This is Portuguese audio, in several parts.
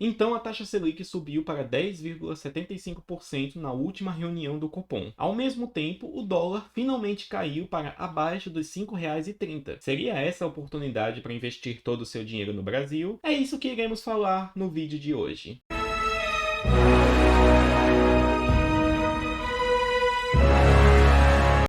Então a taxa Selic subiu para 10,75% na última reunião do Copom. Ao mesmo tempo, o dólar finalmente caiu para abaixo dos R$ 5,30. Seria essa a oportunidade para investir todo o seu dinheiro no Brasil? É isso que iremos falar no vídeo de hoje.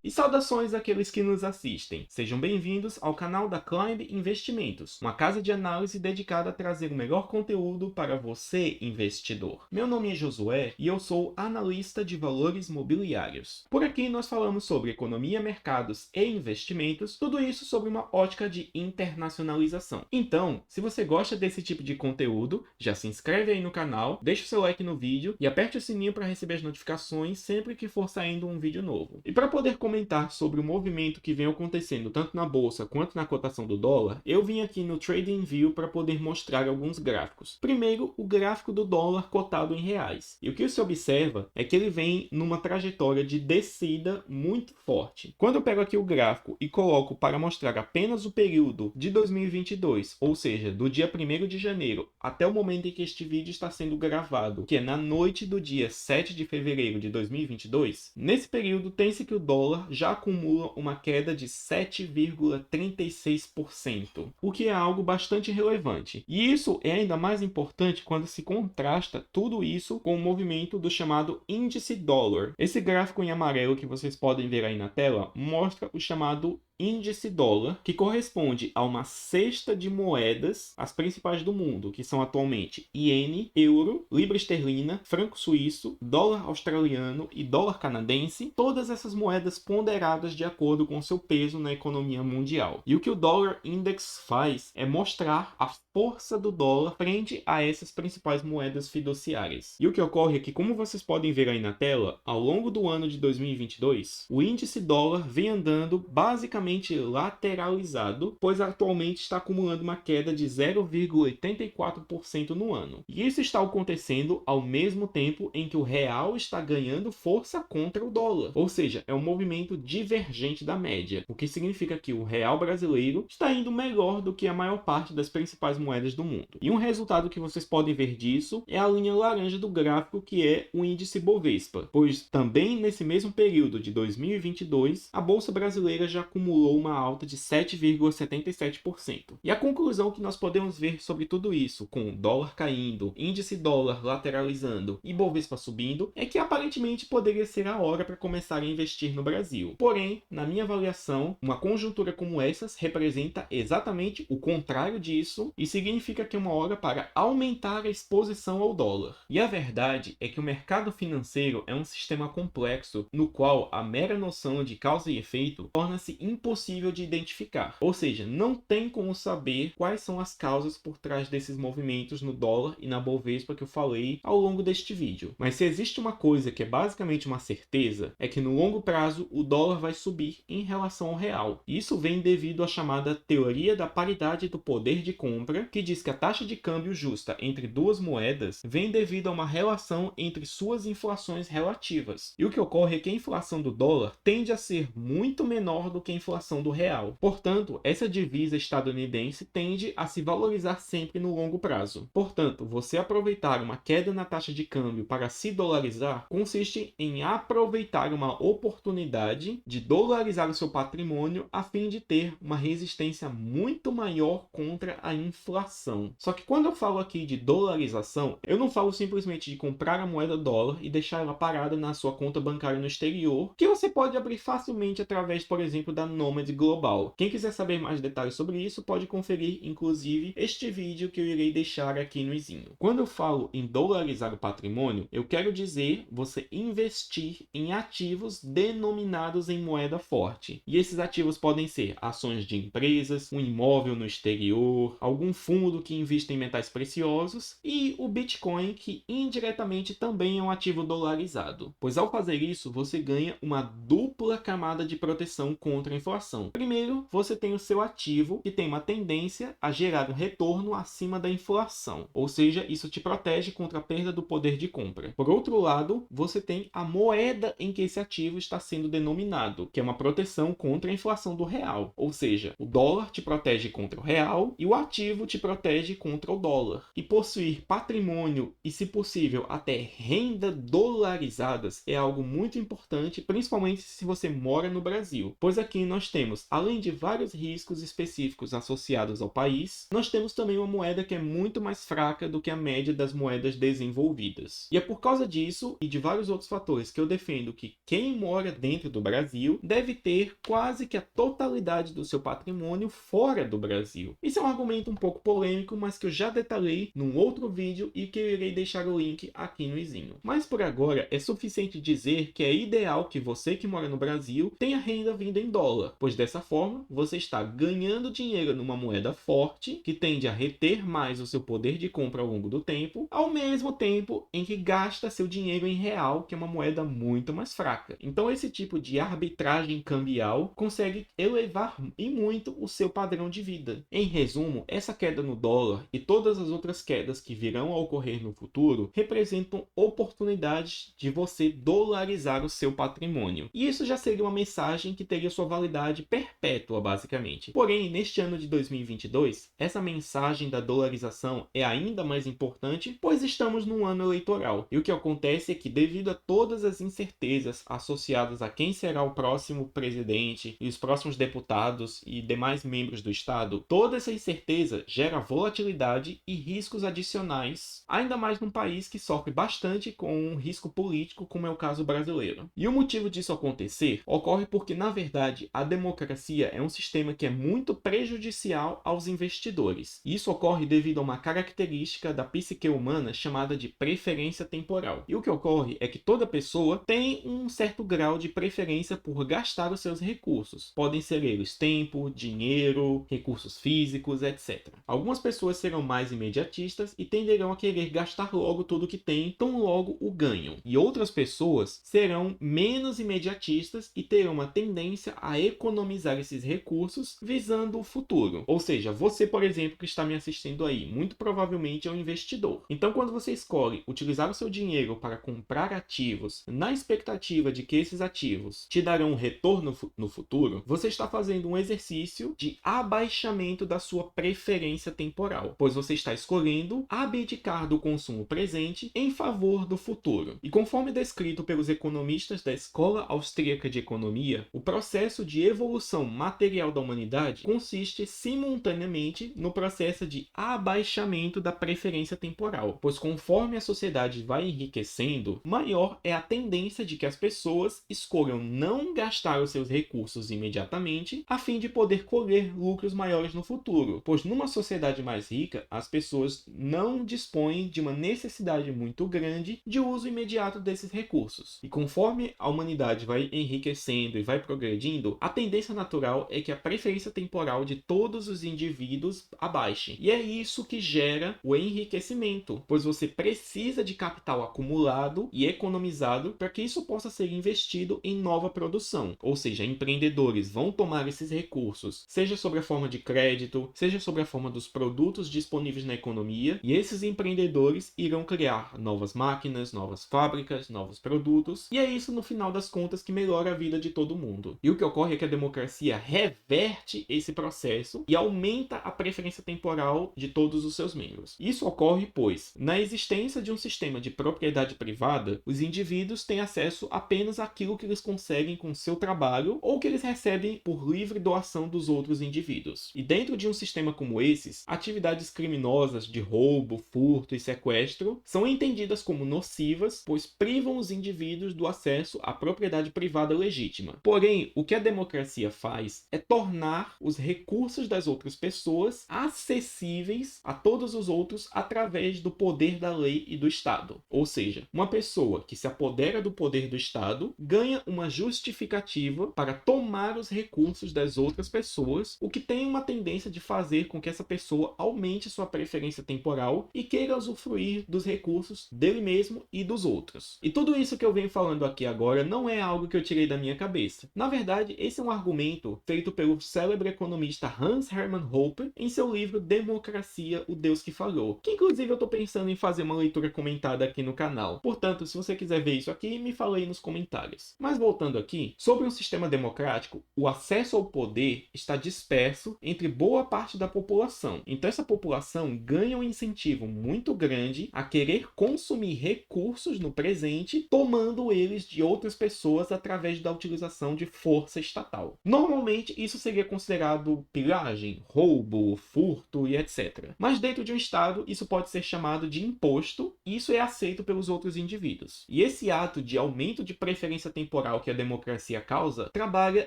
E saudações àqueles que nos assistem. Sejam bem-vindos ao canal da Climb Investimentos, uma casa de análise dedicada a trazer o melhor conteúdo para você, investidor. Meu nome é Josué e eu sou analista de valores mobiliários. Por aqui nós falamos sobre economia, mercados e investimentos, tudo isso sobre uma ótica de internacionalização. Então, se você gosta desse tipo de conteúdo, já se inscreve aí no canal, deixa o seu like no vídeo e aperte o sininho para receber as notificações sempre que for saindo um vídeo novo. E para poder comentar sobre o movimento que vem acontecendo tanto na bolsa quanto na cotação do dólar, eu vim aqui no TradingView para poder mostrar alguns gráficos. Primeiro, o gráfico do dólar cotado em reais. E o que se observa é que ele vem numa trajetória de descida muito forte. Quando eu pego aqui o gráfico e coloco para mostrar apenas o período de 2022, ou seja, do dia 1º de janeiro até o momento em que este vídeo está sendo gravado, que é na noite do dia 7 de fevereiro de 2022, nesse período tem-se que o dólar já acumula uma queda de 7,36%, o que é algo bastante relevante. E isso é ainda mais importante quando se contrasta tudo isso com o movimento do chamado índice dólar. Esse gráfico em amarelo que vocês podem ver aí na tela mostra o chamado índice dólar, que corresponde a uma cesta de moedas, as principais do mundo, que são atualmente iene, euro, libra esterlina, franco suíço, dólar australiano e dólar canadense, todas essas moedas ponderadas de acordo com seu peso na economia mundial. E o que o Dollar Index faz é mostrar a força do dólar frente a essas principais moedas fiduciárias. E o que ocorre é que, como vocês podem ver aí na tela, ao longo do ano de 2022, o índice dólar vem andando basicamente lateralizado, pois atualmente está acumulando uma queda de 0,84% no ano. E isso está acontecendo ao mesmo tempo em que o real está ganhando força contra o dólar, ou seja, é um movimento divergente da média, o que significa que o real brasileiro está indo melhor do que a maior parte das principais moedas do mundo. E um resultado que vocês podem ver disso é a linha laranja do gráfico, que é o índice Bovespa, pois também nesse mesmo período de 2022, a bolsa brasileira já acumulou uma alta de 7,77%. E a conclusão que nós podemos ver sobre tudo isso, com o dólar caindo, índice dólar lateralizando e Bovespa subindo, é que aparentemente poderia ser a hora para começar a investir no Brasil. Porém, na minha avaliação, uma conjuntura como essas representa exatamente o contrário disso e significa que é uma hora para aumentar a exposição ao dólar. E a verdade é que o mercado financeiro é um sistema complexo no qual a mera noção de causa e efeito torna-se impossível de identificar. Ou seja, não tem como saber quais são as causas por trás desses movimentos no dólar e na Bovespa que eu falei ao longo deste vídeo. Mas se existe uma coisa que é basicamente uma certeza, é que no longo prazo o dólar vai subir em relação ao real. Isso vem devido à chamada teoria da paridade do poder de compra, que diz que a taxa de câmbio justa entre duas moedas vem devido a uma relação entre suas inflações relativas. E o que ocorre é que a inflação do dólar tende a ser muito menor do que a inflação do real. Portanto, essa divisa estadunidense tende a se valorizar sempre no longo prazo. Portanto, você aproveitar uma queda na taxa de câmbio para se dolarizar consiste em aproveitar uma oportunidade de dolarizar o seu patrimônio a fim de ter uma resistência muito maior contra a inflação. Só que quando eu falo aqui de dolarização, eu não falo simplesmente de comprar a moeda dólar e deixar ela parada na sua conta bancária no exterior, que você pode abrir facilmente através, por exemplo, da Nomad Global. Quem quiser saber mais detalhes sobre isso, pode conferir, inclusive, este vídeo que eu irei deixar aqui no izinho. Quando eu falo em dolarizar o patrimônio, eu quero dizer você investir em ativos denominados em moeda forte. E esses ativos podem ser ações de empresas, um imóvel no exterior, algum fundo que investe em metais preciosos e o Bitcoin, que indiretamente também é um ativo dolarizado. Pois ao fazer isso, você ganha uma dupla camada de proteção contra a inflação. inflação? Primeiro, você tem o seu ativo, que tem uma tendência a gerar um retorno acima da inflação, ou seja, isso te protege contra a perda do poder de compra. Por outro lado, você tem a moeda em que esse ativo está sendo denominado, que é uma proteção contra a inflação do real, ou seja, o dólar te protege contra o real e o ativo te protege contra o dólar. E possuir patrimônio e, se possível, até renda dolarizadas é algo muito importante, principalmente se você mora no Brasil, pois aqui nós temos, além de vários riscos específicos associados ao país, nós temos também uma moeda que é muito mais fraca do que a média das moedas desenvolvidas. E é por causa disso e de vários outros fatores que eu defendo que quem mora dentro do Brasil deve ter quase que a totalidade do seu patrimônio fora do Brasil. Isso é um argumento um pouco polêmico, mas que eu já detalhei num outro vídeo e que eu irei deixar o link aqui no izinho. Mas por agora é suficiente dizer que é ideal que você que mora no Brasil tenha renda vinda em dólar, pois dessa forma você está ganhando dinheiro numa moeda forte que tende a reter mais o seu poder de compra ao longo do tempo, ao mesmo tempo em que gasta seu dinheiro em real, que é uma moeda muito mais fraca. Então esse tipo de arbitragem cambial consegue elevar e muito o seu padrão de vida. Em resumo, essa queda no dólar e todas as outras quedas que virão a ocorrer no futuro representam oportunidades de você dolarizar o seu patrimônio. E isso já seria uma mensagem que teria sua validade perpétua, basicamente. Porém, neste ano de 2022, essa mensagem da dolarização é ainda mais importante, pois estamos num ano eleitoral. E o que acontece é que, devido a todas as incertezas associadas a quem será o próximo presidente e os próximos deputados e demais membros do Estado, toda essa incerteza gera volatilidade e riscos adicionais, ainda mais num país que sofre bastante com um risco político, como é o caso brasileiro. E o motivo disso acontecer ocorre porque, na verdade, a democracia é um sistema que é muito prejudicial aos investidores. Isso ocorre devido a uma característica da psique humana chamada de preferência temporal. E o que ocorre é que toda pessoa tem um certo grau de preferência por gastar os seus recursos. Podem ser eles tempo, dinheiro, recursos físicos, etc. Algumas pessoas serão mais imediatistas e tenderão a querer gastar logo tudo que têm, tão logo o ganham. E outras pessoas serão menos imediatistas e terão uma tendência a economizar esses recursos visando o futuro. Ou seja, você, por exemplo, que está me assistindo aí, muito provavelmente é um investidor. Então, quando você escolhe utilizar o seu dinheiro para comprar ativos na expectativa de que esses ativos te darão um retorno no futuro, você está fazendo um exercício de abaixamento da sua preferência temporal, pois você está escolhendo abdicar do consumo presente em favor do futuro. E conforme descrito pelos economistas da Escola Austríaca de Economia, o processo de evolução material da humanidade consiste simultaneamente no processo de abaixamento da preferência temporal, pois conforme a sociedade vai enriquecendo, maior é a tendência de que as pessoas escolham não gastar os seus recursos imediatamente a fim de poder colher lucros maiores no futuro, pois numa sociedade mais rica, as pessoas não dispõem de uma necessidade muito grande de uso imediato desses recursos. E conforme a humanidade vai enriquecendo e vai progredindo, a tendência natural é que a preferência temporal de todos os indivíduos abaixe. E é isso que gera o enriquecimento, pois você precisa de capital acumulado e economizado para que isso possa ser investido em nova produção. Ou seja, empreendedores vão tomar esses recursos, seja sob a forma de crédito, seja sob a forma dos produtos disponíveis na economia, e esses empreendedores irão criar novas máquinas, novas fábricas, novos produtos, e é isso no final das contas que melhora a vida de todo mundo. E o que ocorre é que a democracia reverte esse processo e aumenta a preferência temporal de todos os seus membros. Isso ocorre pois, na existência de um sistema de propriedade privada, os indivíduos têm acesso apenas àquilo que eles conseguem com seu trabalho ou que eles recebem por livre doação dos outros indivíduos. E dentro de um sistema como esses, atividades criminosas de roubo, furto e sequestro são entendidas como nocivas, pois privam os indivíduos do acesso à propriedade privada legítima. Porém, o que a democracia faz é tornar os recursos das outras pessoas acessíveis a todos os outros através do poder da lei e do Estado. Ou seja, uma pessoa que se apodera do poder do Estado ganha uma justificativa para tomar os recursos das outras pessoas, o que tem uma tendência de fazer com que essa pessoa aumente sua preferência temporal e queira usufruir dos recursos dele mesmo e dos outros. E tudo isso que eu venho falando aqui agora não é algo que eu tirei da minha cabeça. Na verdade, esse é um argumento feito pelo célebre economista Hans Hermann Hoppe em seu livro Democracia, o Deus que Falou, que inclusive eu estou pensando em fazer uma leitura comentada aqui no canal. Portanto, se você quiser ver isso aqui, me fala aí nos comentários. Mas voltando aqui, sobre um sistema democrático, o acesso ao poder está disperso entre boa parte da população. Então essa população ganha um incentivo muito grande a querer consumir recursos no presente, tomando eles de outras pessoas através da utilização de força estatal. Normalmente isso seria considerado pilhagem, roubo, furto e etc. Mas dentro de um estado isso pode ser chamado de imposto, e isso é aceito pelos outros indivíduos. E esse ato de aumento de preferência temporal que a democracia causa trabalha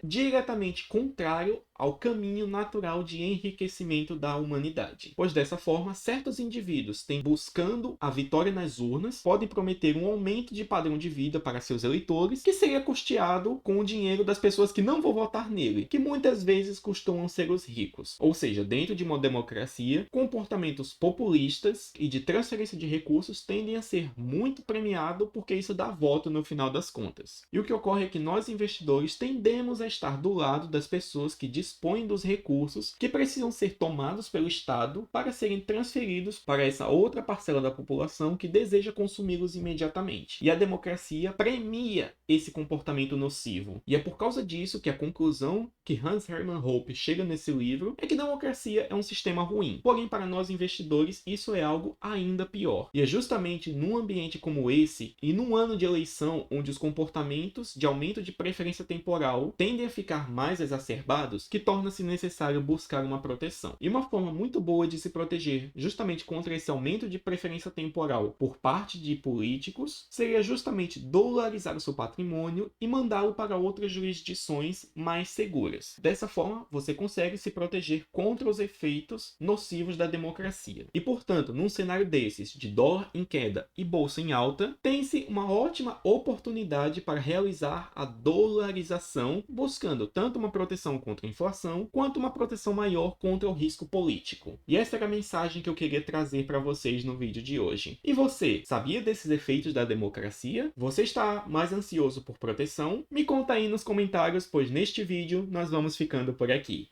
diretamente contrário ao caminho natural de enriquecimento da humanidade. Pois dessa forma, certos indivíduos têm buscando a vitória nas urnas, podem prometer um aumento de padrão de vida para seus eleitores, que seria custeado com o dinheiro das pessoas que não vão votar nele, que muitas vezes costumam ser os ricos. Ou seja, dentro de uma democracia, comportamentos populistas e de transferência de recursos tendem a ser muito premiados porque isso dá voto no final das contas. E o que ocorre é que nós investidores tendemos a estar do lado das pessoas que dispõem dos recursos que precisam ser tomados pelo Estado para serem transferidos para essa outra parcela da população que deseja consumi-los imediatamente. E a democracia premia esse comportamento nocivo. E é por causa disso que a conclusão que Hans Hermann Hoppe chega nesse livro é que a democracia é um sistema ruim. Porém, para nós investidores, isso é algo ainda pior. E é justamente num ambiente como esse, e num ano de eleição onde os comportamentos de aumento de preferência temporal tendem a ficar mais exacerbados, que torna-se necessário buscar uma proteção. E uma forma muito boa de se proteger justamente contra esse aumento de preferência temporal por parte de políticos seria justamente dolarizar o seu patrimônio e mandá-lo para outras jurisdições mais seguras. Dessa forma, você consegue se proteger contra os efeitos nocivos da democracia. E, portanto, num cenário desses, de dólar em queda e bolsa em alta, tem-se uma ótima oportunidade para realizar a dolarização, buscando tanto uma proteção contra a inflação, quanto uma proteção maior contra o risco político. E essa era a mensagem que eu queria trazer para vocês no vídeo de hoje. E você, sabia desses efeitos da democracia? Você está mais ansioso por proteção? Me conta aí nos comentários, pois neste vídeo nós vamos ficando por aqui.